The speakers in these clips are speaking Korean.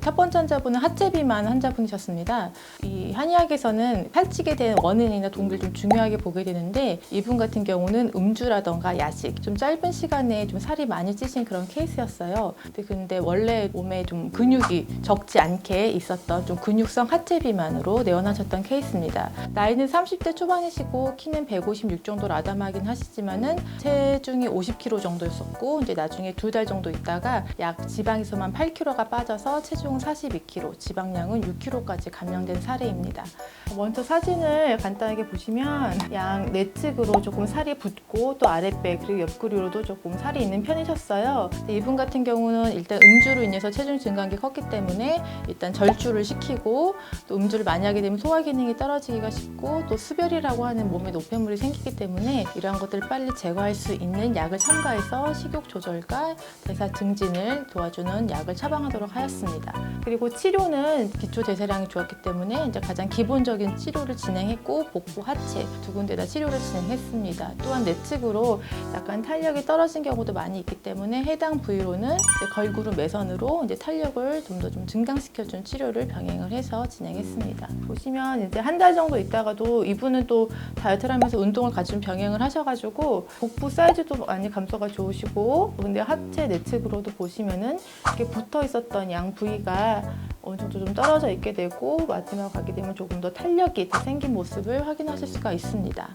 첫 번째 환자분은 하체 비만 환자분이셨습니다. 이 한의학에서는 살찌게 된 원인이나 동기를 좀 중요하게 보게 되는데 이분 같은 경우는 음주라던가 야식, 좀 짧은 시간에 좀 살이 많이 찌신 그런 케이스였어요. 근데 원래 몸에 좀 근육이 적지 않게 있었던 좀 근육성 하체 비만으로 내원하셨던 케이스입니다. 나이는 30대 초반이시고 키는 156 정도로 아담하긴 하시지만은 체중이 50kg 정도였었고 이제 나중에 2달 정도 있다가 약 지방에서만 8kg가 빠져서 체중 42kg, 지방량은 6kg까지 감량된 사례입니다. 먼저 사진을 간단하게 보시면 양 내측으로 조금 살이 붓고 또 아랫배 그리고 옆구리로도 조금 살이 있는 편이셨어요. 이분 같은 경우는 일단 음주로 인해서 체중 증가한 게 컸기 때문에 일단 절주를 시키고 또 음주를 많이 하게 되면 소화 기능이 떨어지기가 쉽고 또 수별이라고 하는 몸에 노폐물이 생기기 때문에 이러한 것들을 빨리 제거할 수 있는 약을 첨가해서 식욕 조절과 대사 증진을 도와주는 약을 처방하도록 하였습니다. 그리고 치료는 기초 대사량이 좋았기 때문에 이제 가장 기본적인 치료를 진행했고 복부, 하체 두 군데다 치료를 진행했습니다. 또한 내측으로 약간 탄력이 떨어진 경우도 많이 있기 때문에 해당 부위로는 이제 걸그룹 매선으로 이제 탄력을 좀 더 좀 증강시켜준 치료를 병행을 해서 진행했습니다. 보시면 이제 한 달 정도 있다가도 이분은 또 다이어트를 하면서 운동을 같이 좀 병행을 하셔가지고 복부 사이즈도 많이 감소가 좋으시고 근데 하체 내측으로도 보시면은 이렇게 붙어 있었던 양 부위가 어느 정도 좀 떨어져 있게 되고 마지막 가게 되면 조금 더 탄력이 더 생긴 모습을 확인하실 수가 있습니다.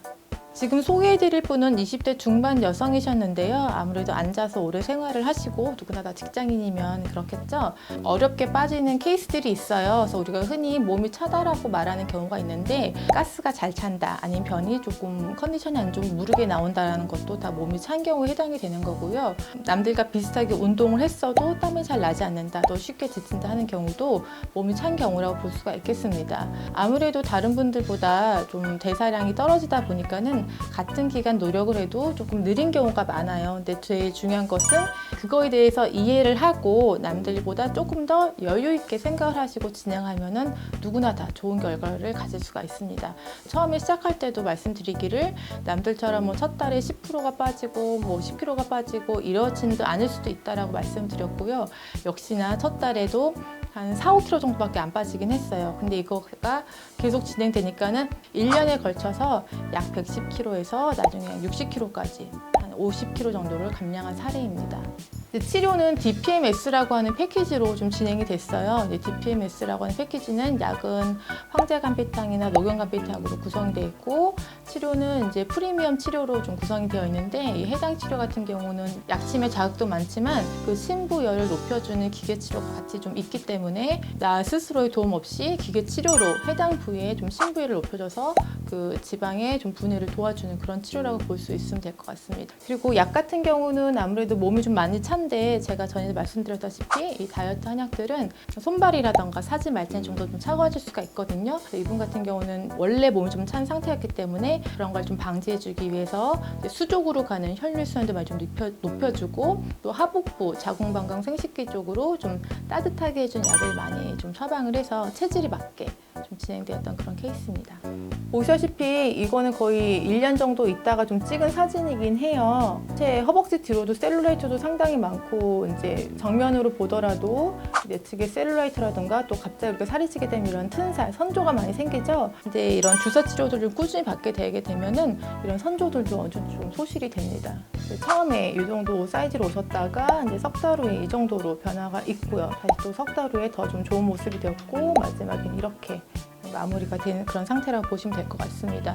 지금 소개해드릴 분은 20대 중반 여성이셨는데요. 아무래도 앉아서 오래 생활을 하시고 누구나 다 직장인이면 그렇겠죠. 어렵게 빠지는 케이스들이 있어요. 그래서 우리가 흔히 몸이 차다라고 말하는 경우가 있는데 가스가 잘 찬다, 아니면 변이 조금 컨디션이 안 좋으면 무르게 나온다는 것도 다 몸이 찬 경우에 해당이 되는 거고요. 남들과 비슷하게 운동을 했어도 땀이 잘 나지 않는다, 또 쉽게 지친다 하는 경우도 몸이 찬 경우라고 볼 수가 있겠습니다. 아무래도 다른 분들보다 좀 대사량이 떨어지다 보니까는 같은 기간 노력을 해도 조금 느린 경우가 많아요. 근데 제일 중요한 것은 그거에 대해서 이해를 하고 남들보다 조금 더 여유 있게 생각을 하시고 진행하면은 누구나 다 좋은 결과를 가질 수가 있습니다. 처음에 시작할 때도 말씀드리기를 남들처럼 뭐 첫 달에 10%가 빠지고 뭐 10kg가 빠지고 이러지는 않을 수도 있다라고 말씀드렸고요. 역시나 첫 달에도 한 4, 5kg 정도밖에 안 빠지긴 했어요. 근데 이거가 계속 진행되니까는 1년에 걸쳐서 약 110kg에서 나중에 60kg까지 한 50kg 정도를 감량한 사례입니다. 치료는 DPMS라고 하는 패키지로 좀 진행이 됐어요. DPMS라고 하는 패키지는 약은 황제간피탕이나 녹용간피탕으로 구성이 되어 있고 치료는 이제 프리미엄 치료로 좀 구성이 되어 있는데 이 해당 치료 같은 경우는 약침의 자극도 많지만 그 심부열을 높여주는 기계 치료가 같이 좀 있기 때문에 나 스스로의 도움 없이 기계 치료로 해당 부위에 좀 심부열을 높여줘서 그 지방의 좀 분해를 도와주는 그런 치료라고 볼 수 있으면 될 것 같습니다. 그리고 약 같은 경우는 아무래도 몸이 좀 많이 찬데 제가 전에 말씀드렸다시피 이 다이어트 한약들은 손발이라던가 사지 말텐 정도 좀 차가워질 수가 있거든요. 이분 같은 경우는 원래 몸이 좀 찬 상태였기 때문에 그런 걸 좀 방지해주기 위해서 수족으로 가는 혈류순환도 많이 좀 높여주고 또 하복부, 자궁방광 생식기 쪽으로 좀 따뜻하게 해준 약을 많이 좀 처방을 해서 체질이 맞게 좀 진행되었던 그런 케이스입니다. 보시다시피 이거는 거의 1년 정도 있다가 좀 찍은 사진이긴 해요. 제 허벅지 뒤로도 셀룰라이트도 상당히 많고 이제 정면으로 보더라도 내측에 셀룰라이트라든가 또 갑자기 이렇게 살이 찌게 되면 이런 튼살, 선조가 많이 생기죠. 이제 이런 주사 치료들을 꾸준히 받게 되게 되면은 이런 선조들도 어느 정도 좀 소실이 됩니다. 처음에 이 정도 사이즈로 오셨다가 이제 석 달 후에 이 정도로 변화가 있고요. 다시 또 석 달 후에 더 좀 좋은 모습이 되었고 마지막엔 이렇게 마무리가 되는 그런 상태라고 보시면 될 것 같습니다.